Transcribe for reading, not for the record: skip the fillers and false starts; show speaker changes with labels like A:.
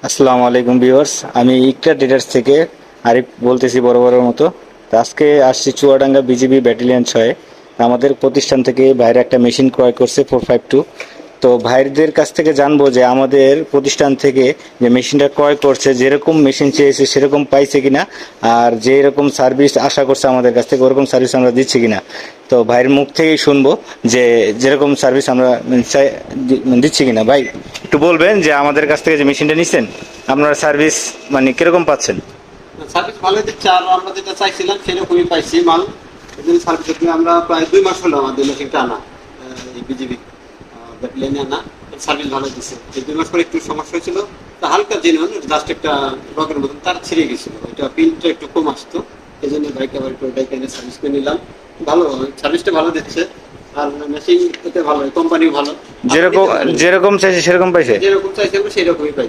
A: আসসালামু আলাইকুম ভিউয়ার্স, আমি ইকরা ট্রেডার্স থেকে আরিফ বলতেছি বড় মতো। তো আজকে আসছি চুয়াডাঙ্গা বিজিবি ব্যাটালিয়ন 6। আমাদের প্রতিষ্ঠান থেকে বাইরে একটা মেশিন ক্রয় করছে 452। তো ভাইদের কাছ থেকে জানবো যে আমাদের প্রতিষ্ঠান থেকে যে মেশিনটা ক্রয় করছে যেরকম মেশিন চেয়েছে সেরকম পাইছে কিনা, আর যেরকম সার্ভিস আশা করছে আমাদের কাছ থেকে ওরকম সার্ভিস আমরা দিচ্ছি কিনা। তো ভাইয়ের মুখ থেকেই শুনবো যে যেরকম সার্ভিস আমরা দিচ্ছি কিনা। ভাই একটু বলবেন যে আমাদের কাছ থেকে যে মেশিনটা নিচ্ছেন আপনারা সার্ভিস মানে কিরকম পাচ্ছেন?
B: সার্ভিস ভালো দিচ্ছে, আর আমরা যেটা চাইছিলাম সেরকমই পাইছি মাল। এই জন্য সার্ভিস আমরা প্রায় 2 মাস হলো আমাদের মেশিনটা আনা, এই বিজিবি ব্যাটালিয়নে আনা। সার্ভিস ভালো দিচ্ছে। এই 2 মাস পরে একটু সমস্যা হয়েছিল, তা হালকা জেনুইন, জাস্ট একটা রকের মতন তার ছিঁড়ে গেছিল, ওইটা পিনটা একটু কম আসতো। এই জন্য বাইক আবার একটু ওইটাকে এনে সার্ভিস করে নিলাম। ভালো, সার্ভিসটা ভালো দিচ্ছে, আর মেশিন এতে ভালো, কোম্পানি ভালো।
A: যেরকম যেরকম চাইছে সেরকম পাইছে?
B: যেরকম চাইছি আমরা সেরকমই পাই।